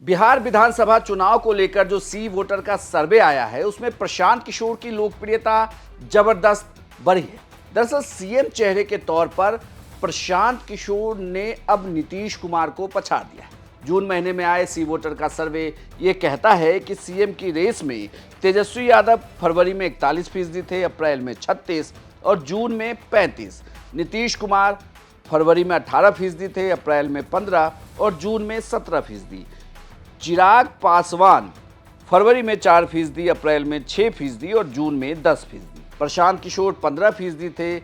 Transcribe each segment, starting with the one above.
बिहार विधानसभा चुनाव को लेकर जो सी वोटर का सर्वे आया है उसमें प्रशांत किशोर की लोकप्रियता जबरदस्त बढ़ी है। दरअसल सीएम चेहरे के तौर पर प्रशांत किशोर ने अब नीतीश कुमार को पछाड़ दिया है। जून महीने में आए सी वोटर का सर्वे ये कहता है कि सीएम की रेस में तेजस्वी यादव फरवरी में 41% थे, अप्रैल में 36 और जून में 35। नीतीश कुमार फरवरी में 18% थे, अप्रैल में 15 और जून में 17%। चिराग पासवान फरवरी में 4%, अप्रैल में 6% और जून में 10%। प्रशांत किशोर 15% थे,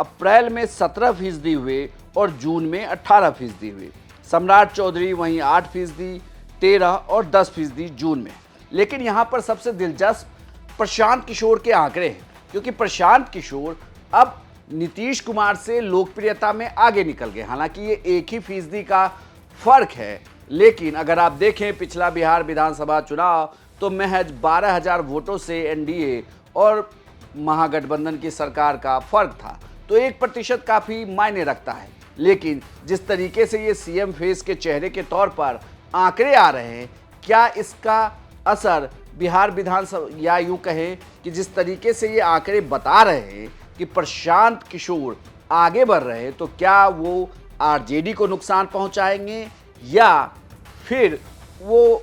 अप्रैल में 17% हुए और जून में 18% हुए। सम्राट चौधरी वहीं 8%, 13 और 10% जून में। लेकिन यहां पर सबसे दिलचस्प प्रशांत किशोर के आंकड़े हैं, क्योंकि प्रशांत किशोर अब नीतीश कुमार से लोकप्रियता में आगे निकल गए। हालांकि ये 1% का फर्क है, लेकिन अगर आप देखें पिछला बिहार विधानसभा चुनाव तो महज 12,000 वोटों से एनडीए और महागठबंधन की सरकार का फर्क था, तो 1% काफी मायने रखता है। लेकिन जिस तरीके से ये सीएम फेस के चेहरे के तौर पर आंकड़े आ रहे हैं, क्या इसका असर बिहार विधानसभा, या यूं कहें कि जिस तरीके से ये आंकड़े बता रहे हैं कि प्रशांत किशोर आगे बढ़ रहे हैं, तो क्या वो आरजेडी को नुकसान पहुंचाएंगे या फिर वो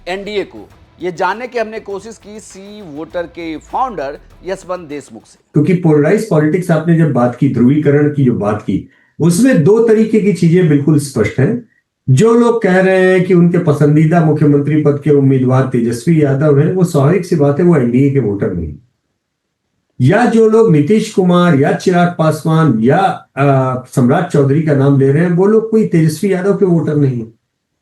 एनडीए को? ये जानने की हमने कोशिश की सी वोटर के फाउंडर यशवंत देशमुख से। क्योंकि पोलराइज पॉलिटिक्स आपने जब बात की, ध्रुवीकरण की जो बात की, उसमें दो तरीके की चीजें बिल्कुल स्पष्ट हैं। जो लोग कह रहे हैं कि उनके पसंदीदा मुख्यमंत्री पद के उम्मीदवार तेजस्वी यादव हैं, वो स्वाभाविक सी बात है वो एनडीए के वोटर नहीं। या जो लोग नीतीश कुमार या चिराग पासवान या सम्राट चौधरी का नाम ले रहे हैं, वो लोग कोई तेजस्वी यादव के वोटर नहीं है।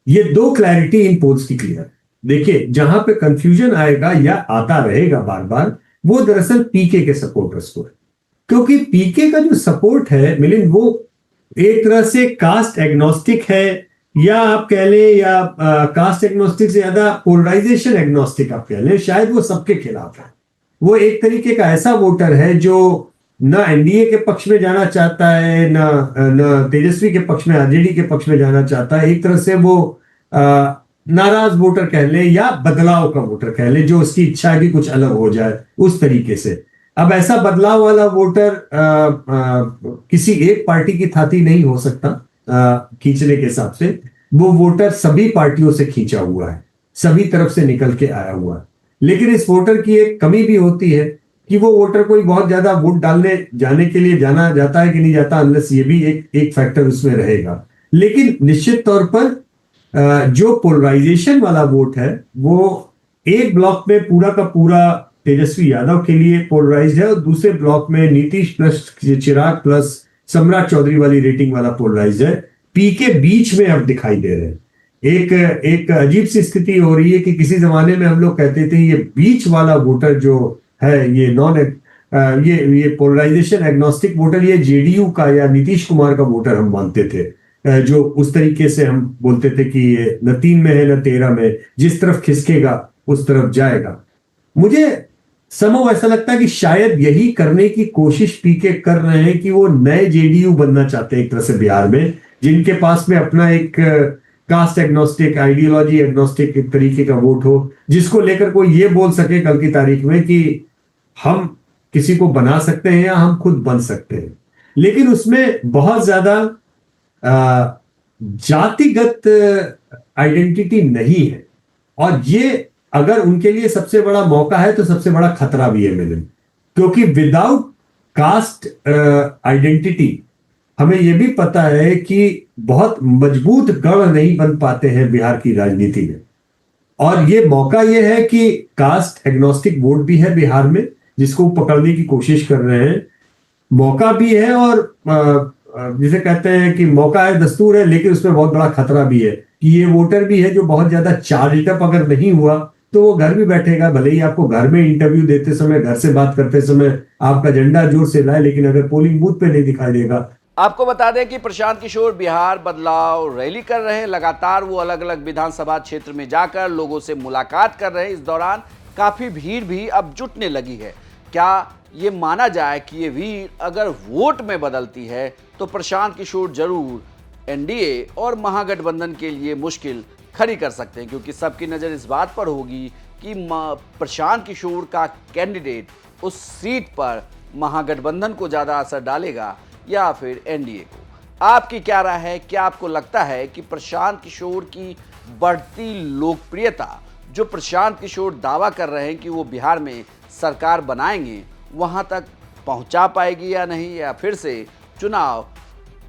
ये दो क्लैरिटी इन पोल्स की क्लियर। देखिए, जहां पे कंफ्यूजन आएगा या आता रहेगा बार बार, वो दरअसल पीके के सपोर्टर्स को है। क्योंकि पीके का जो सपोर्ट है मिलिंद, वो एक तरह से कास्ट एग्नोस्टिक है, या आप कह लें, या कास्ट एग्नोस्टिक से ज्यादा पोलराइजेशन एग्नोस्टिक आप कह लें। शायद वो सबके खिलाफ है। वो एक तरीके का ऐसा वोटर है जो ना एनडीए के पक्ष में जाना चाहता है, ना तेजस्वी के पक्ष में, आरजेडी के पक्ष में जाना चाहता है। एक तरह से वो नाराज वोटर कह ले या बदलाव का वोटर कह ले, जो उसकी इच्छा है कि कुछ अलग हो जाए, उस तरीके से। अब ऐसा बदलाव वाला वोटर किसी एक पार्टी की थाती नहीं हो सकता खींचने के हिसाब से। वो वोटर सभी पार्टियों से खींचा हुआ है, सभी तरफ से निकल के आया हुआ है। लेकिन इस वोटर की एक कमी भी होती है कि वो वोटर कोई बहुत ज्यादा वोट डालने जाने के लिए जाना जाता है कि नहीं जाता, अनलेस ये भी एक फैक्टर उसमें रहेगा। लेकिन निश्चित तौर पर जो पोलराइजेशन वाला वोट है, वो एक ब्लॉक में पूरा का पूरा तेजस्वी यादव के लिए पोलराइज्ड है, और दूसरे ब्लॉक में नीतीश प्लस चिराग प्लस सम्राट चौधरी वाली रेटिंग वाला पोलराइज्ड है। पी के बीच में अब दिखाई दे रहे हैं। एक अजीब सी स्थिति हो रही है कि किसी जमाने में हम लोग कहते थे ये बीच वाला वोटर जो है, ये पोलराइजेशन एग्नोस्टिक वोटर, ये जेडीयू का या नीतीश कुमार का वोटर हम मानते थे। जो उस तरीके से हम बोलते थे कि ये न 3 में है न 13 में, जिस तरफ खिसकेगा उस तरफ जाएगा। मुझे समझ ऐसा लगता है कि शायद यही करने की कोशिश पीके कर रहे हैं कि वो नए जेडीयू बनना चाहते हैं एक तरह से बिहार में, जिनके पास में अपना एक कास्ट एग्नोस्टिक, आइडियोलॉजी एग्नोस्टिक एक तरीके का वोट हो, जिसको लेकर कोई ये बोल सके कल की तारीख में कि हम किसी को बना सकते हैं या हम खुद बन सकते हैं। लेकिन उसमें बहुत ज्यादा जातिगत आइडेंटिटी नहीं है, और ये अगर उनके लिए सबसे बड़ा मौका है तो सबसे बड़ा खतरा भी है मिलन। क्योंकि विदाउट कास्ट आइडेंटिटी हमें यह भी पता है कि बहुत मजबूत गढ़ नहीं बन पाते हैं बिहार की राजनीति में। और ये मौका ये है कि कास्ट एग्नोस्टिक वोट भी है बिहार में, जिसको पकड़ने की कोशिश कर रहे हैं। मौका भी है, और जिसे कहते हैं कि मौका है दस्तूर है, लेकिन उसमें बहुत बड़ा खतरा भी है कि ये वोटर भी है जो बहुत ज्यादा चार्ज अप अगर नहीं हुआ तो वो घर भी बैठेगा। भले ही आपको घर में इंटरव्यू देते समय, घर से बात करते समय आपका झंडा जोर से लाए, लेकिन अगर पोलिंग बूथ पे नहीं दिखाई देगा। आपको बता दें कि प्रशांत किशोर बिहार बदलाव रैली कर रहे हैं। लगातार वो अलग अलग विधानसभा क्षेत्र में जाकर लोगों से मुलाकात कर रहे हैं। इस दौरान काफी भीड़ भी अब जुटने लगी है। क्या ये माना जाए कि ये भीड़ अगर वोट में बदलती है तो प्रशांत किशोर जरूर एनडीए और महागठबंधन के लिए मुश्किल खड़ी कर सकते हैं, क्योंकि सबकी नज़र इस बात पर होगी कि प्रशांत किशोर का कैंडिडेट उस सीट पर महागठबंधन को ज़्यादा असर डालेगा या फिर एनडीए को। आपकी क्या राय है? क्या आपको लगता है कि प्रशांत किशोर की बढ़ती लोकप्रियता, जो प्रशांत किशोर दावा कर रहे हैं कि वो बिहार में सरकार बनाएंगे, वहां तक पहुंचा पाएगी या नहीं, या फिर से चुनाव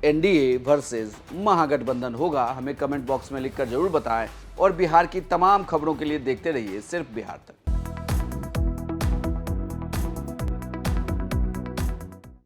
एनडीए वर्सेस महागठबंधन होगा? हमें कमेंट बॉक्स में लिखकर जरूर बताएं और बिहार की तमाम खबरों के लिए देखते रहिए सिर्फ बिहार तक।